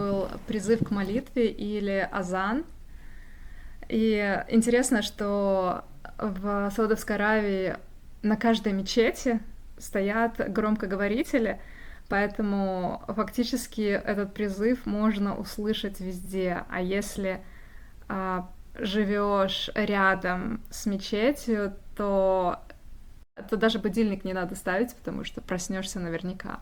был призыв к молитве или азан. И интересно, что в Саудовской Аравии на каждой мечети стоят громкоговорители, поэтому фактически этот призыв можно услышать везде. А если живешь рядом с мечетью, то даже будильник не надо ставить, потому что проснешься наверняка.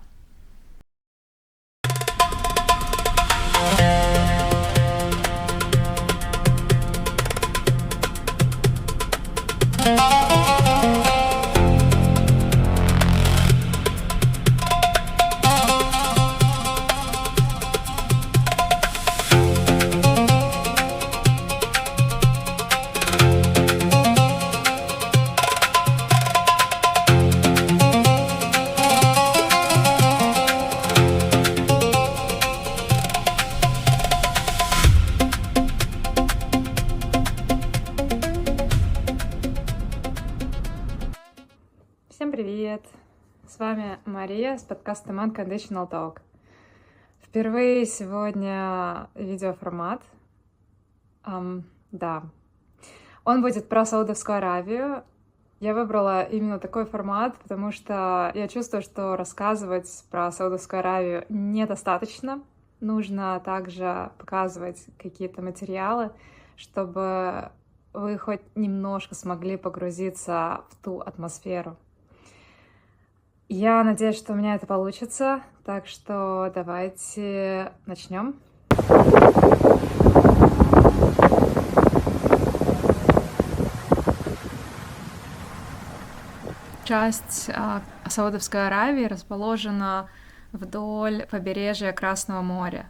Всем привет! С вами Мария с подкаста Unconditional Talk. Впервые сегодня видеоформат. Да, он будет про Саудовскую Аравию. Я выбрала именно такой формат, потому что я чувствую, что рассказывать про Саудовскую Аравию недостаточно. Нужно также показывать какие-то материалы, чтобы вы хоть немножко смогли погрузиться в ту атмосферу. Я надеюсь, что у меня это получится, так что давайте начнем. Часть Саудовской Аравии расположена вдоль побережья Красного моря.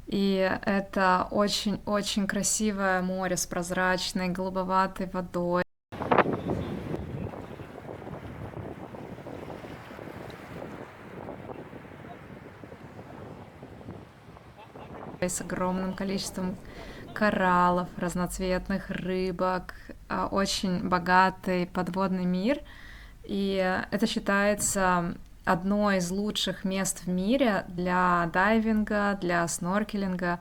И это очень-очень красивое море с прозрачной голубоватой водой. С огромным количеством кораллов, разноцветных рыбок, очень богатый подводный мир. И это считается одно из лучших мест в мире для дайвинга, для сноркелинга.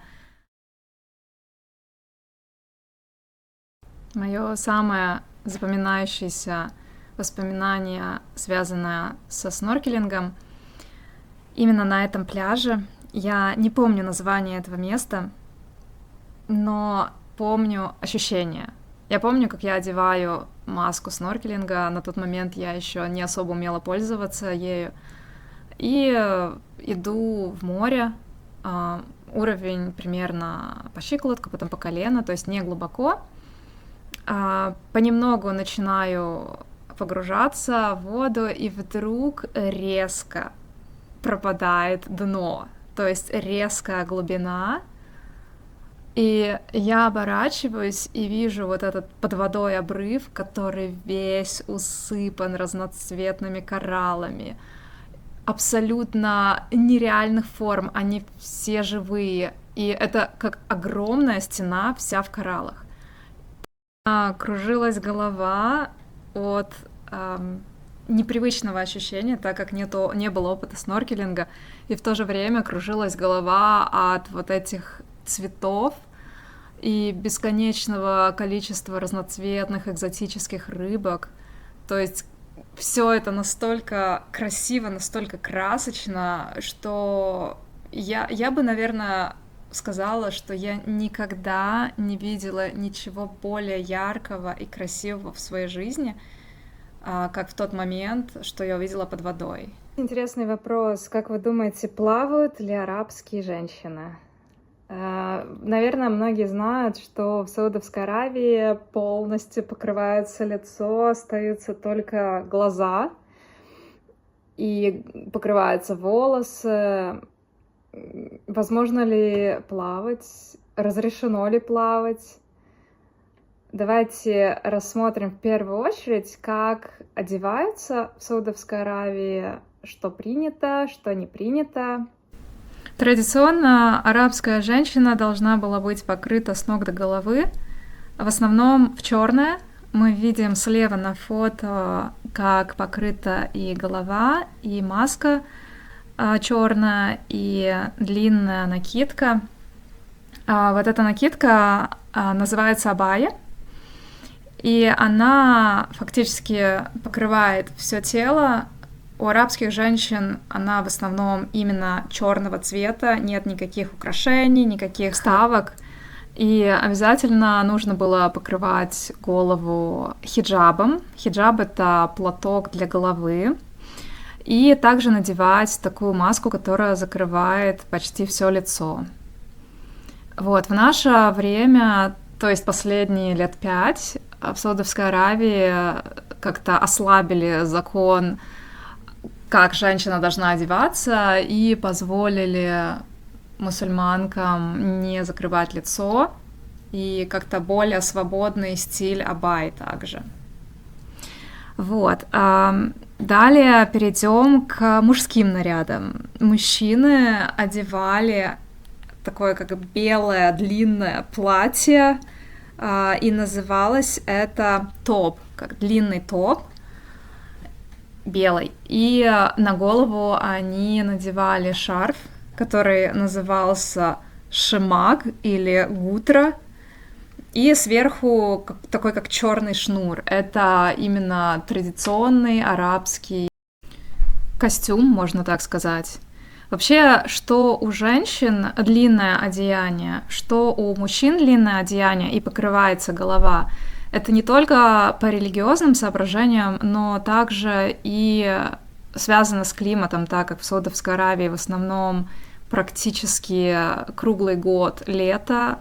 Мое самое запоминающееся воспоминание, связанное со сноркелингом, именно на этом пляже. Я не помню название этого места, но помню ощущения. Я помню, как я одеваю маску сноркелинга. На тот момент я еще не особо умела пользоваться ею. И иду в море. Уровень примерно по щиколотку, потом по колено, то есть не глубоко. Понемногу начинаю погружаться в воду, и вдруг резко пропадает дно. То есть резкая глубина, и я оборачиваюсь и вижу вот этот под водой обрыв, который весь усыпан разноцветными кораллами, абсолютно нереальных форм, они все живые, и это как огромная стена вся в кораллах. Кружилась голова от непривычного ощущения, так как не было опыта сноркелинга, и в то же время кружилась голова от вот этих цветов и бесконечного количества разноцветных экзотических рыбок. То есть все это настолько красиво, настолько красочно, что я бы, наверное, сказала, что я никогда не видела ничего более яркого и красивого в своей жизни, как в тот момент, что я увидела под водой. Интересный вопрос. Как вы думаете, плавают ли арабские женщины? Наверное, многие знают, что в Саудовской Аравии полностью покрывается лицо, остаются только глаза, и покрываются волосы. Возможно ли плавать? Разрешено ли плавать? Давайте рассмотрим в первую очередь, как одеваются в Саудовской Аравии, что принято, что не принято. Традиционно арабская женщина должна была быть покрыта с ног до головы, в основном в черное. Мы видим слева на фото, как покрыта и голова, и маска. черная и длинная накидка. Вот эта накидка называется абая, и она фактически покрывает все тело. У арабских женщин она в основном именно черного цвета, нет никаких украшений, никаких вставок. И обязательно нужно было покрывать голову хиджабом. Хиджаб — это платок для головы. И также надевать такую маску, которая закрывает почти все лицо. Вот, в наше время, то есть последние лет 5, в Саудовской Аравии как-то ослабили закон, как женщина должна одеваться, и позволили мусульманкам не закрывать лицо, и как-то более свободный стиль абай также. Вот. Далее перейдем к мужским нарядам. Мужчины одевали такое как белое длинное платье, и называлось это топ, как длинный топ белый. И на голову они надевали шарф, который назывался шемаг или гутра, и сверху такой как черный шнур. Это именно традиционный арабский костюм, можно так сказать. Вообще, что у женщин длинное одеяние, что у мужчин длинное одеяние и покрывается голова, это не только по религиозным соображениям, но также и связано с климатом, так как в Саудовской Аравии в основном практически круглый год лето,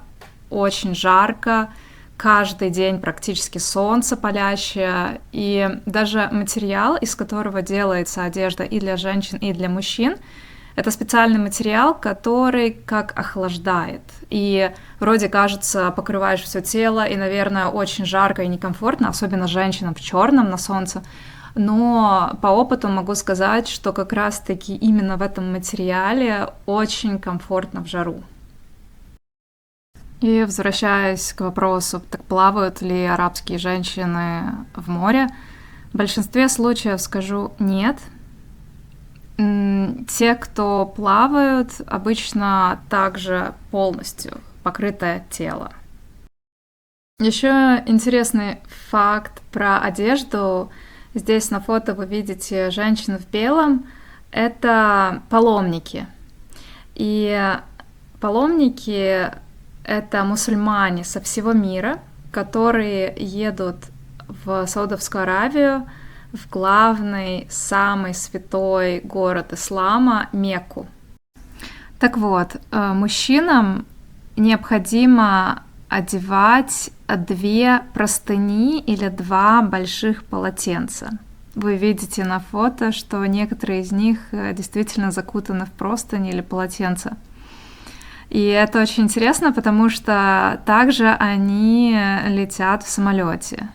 очень жарко, каждый день практически солнце палящее, и даже материал, из которого делается одежда и для женщин, и для мужчин, это специальный материал, который как охлаждает. И вроде кажется, покрываешь все тело, и, наверное, очень жарко и некомфортно, особенно женщинам в черном на солнце. Но по опыту могу сказать, что как раз-таки именно в этом материале очень комфортно в жару. И возвращаясь к вопросу, так плавают ли арабские женщины в море, в большинстве случаев скажу нет. Те, кто плавают, обычно также полностью покрытое тело. Еще интересный факт про одежду. Здесь на фото вы видите женщин в белом. Это паломники. И паломники — это мусульмане со всего мира, которые едут в Саудовскую Аравию, в главный, самый святой город ислама — Мекку. Так вот, мужчинам необходимо одевать 2 простыни или 2 больших полотенца. Вы видите на фото, что некоторые из них действительно закутаны в простыни или полотенца. И это очень интересно, потому что также они летят в самолете.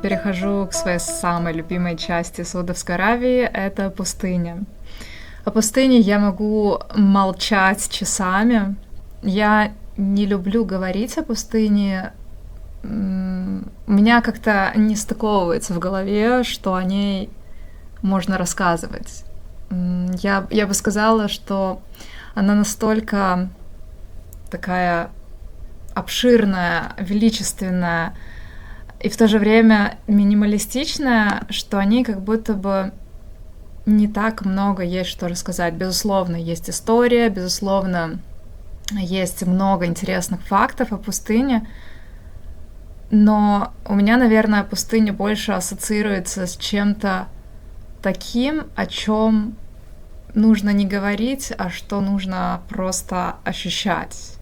Перехожу к своей самой любимой части Саудовской Аравии — это пустыня. О пустыне я могу молчать часами. Я не люблю говорить о пустыне. У меня как-то не стыковывается в голове, что о ней можно рассказывать. Я бы сказала, что она настолько такая обширная, величественная и в то же время минималистичная, что о ней как будто бы не так много есть что рассказать. Безусловно, есть история, безусловно, есть много интересных фактов о пустыне, но у меня, наверное, пустыня больше ассоциируется с чем-то таким, о чем нужно не говорить, а что нужно просто ощущать.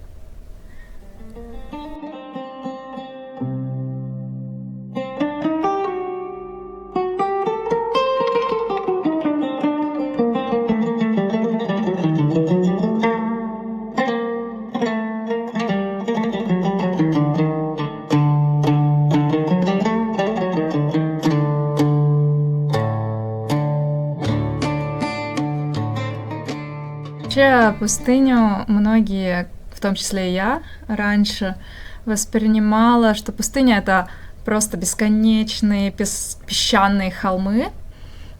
вообще пустыню многие, в том числе и я, раньше воспринимала, что пустыня — это просто бесконечные песчаные холмы,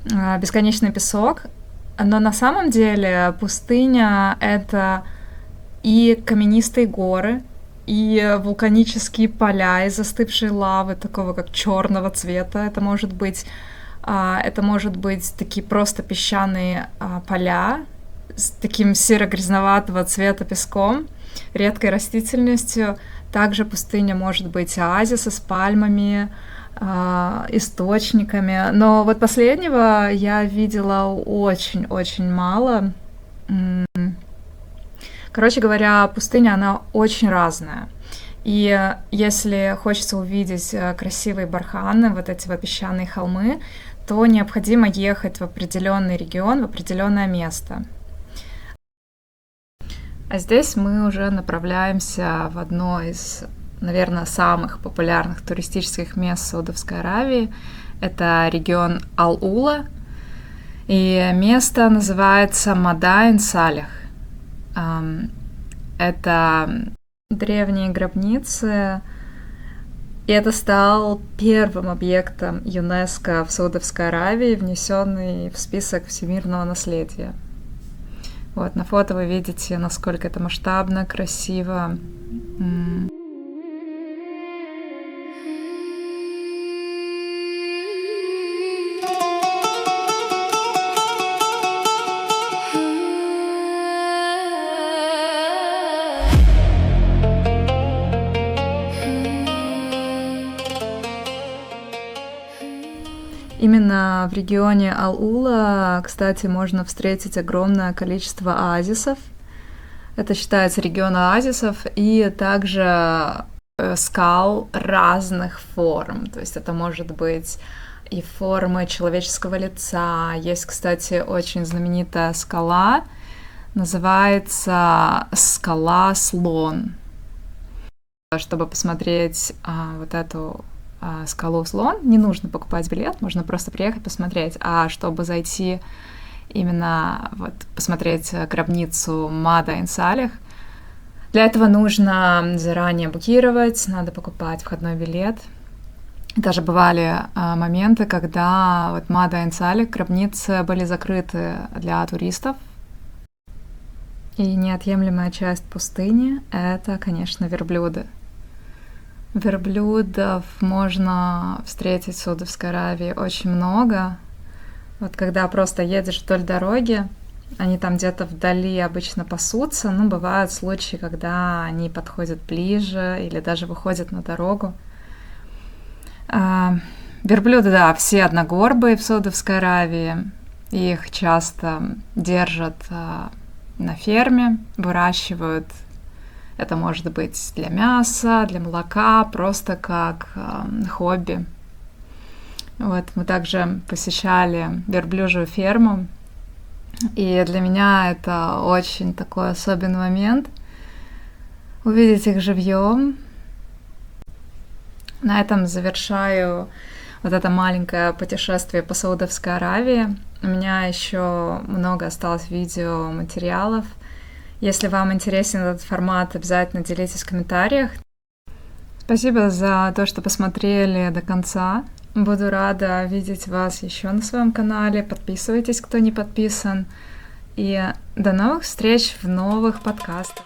бесконечный песок. Но на самом деле пустыня — это и каменистые горы, и вулканические поля из застывшей лавы, такого как черного цвета. Это может быть такие просто песчаные поля с таким серо-грязноватого цвета песком, редкой растительностью. Также пустыня может быть оазисы с пальмами, источниками. Но вот последнего я видела очень-очень мало. Короче говоря, пустыня, она очень разная. И если хочется увидеть красивые барханы, вот эти вот песчаные холмы, то необходимо ехать в определенный регион, в определенное место. А здесь мы уже направляемся в одно из, наверное, самых популярных туристических мест Саудовской Аравии. Это регион Ал-Ула, и место называется Мадайн-Салих. Это древние гробницы, и это стал первым объектом ЮНЕСКО в Саудовской Аравии, внесенный в список всемирного наследия. Вот, на фото вы видите, насколько это масштабно, красиво. Именно в регионе Ал-Ула, кстати, можно встретить огромное количество оазисов. Это считается регион оазисов, и также скал разных форм. То есть это может быть и формы человеческого лица. Есть, кстати, очень знаменитая скала, называется скала Слон. Чтобы посмотреть вот эту скалу Слон, не нужно покупать билет, можно просто приехать посмотреть. А чтобы зайти именно посмотреть гробницу Мадайн-Салих, для этого нужно заранее букировать, надо покупать входной билет. Даже бывали моменты, когда Мадайн-Салих, гробницы были закрыты для туристов. И неотъемлемая часть пустыни — это, конечно, верблюды. Верблюдов можно встретить в Саудовской Аравии очень много. Вот когда просто едешь вдоль дороги, они там где-то вдали обычно пасутся, но бывают случаи, когда они подходят ближе или даже выходят на дорогу. Верблюды, да, все одногорбые в Саудовской Аравии. Их часто держат на ферме, выращивают. Это может быть для мяса, для молока, просто как хобби. Вот, мы также посещали верблюжью ферму, и для меня это очень такой особенный момент — увидеть их живьем. На этом завершаю вот это маленькое путешествие по Саудовской Аравии. У меня еще много осталось видеоматериалов. Если вам интересен этот формат, обязательно делитесь в комментариях. Спасибо за то, что посмотрели до конца. Буду рада видеть вас еще на своем канале. Подписывайтесь, кто не подписан. И до новых встреч в новых подкастах.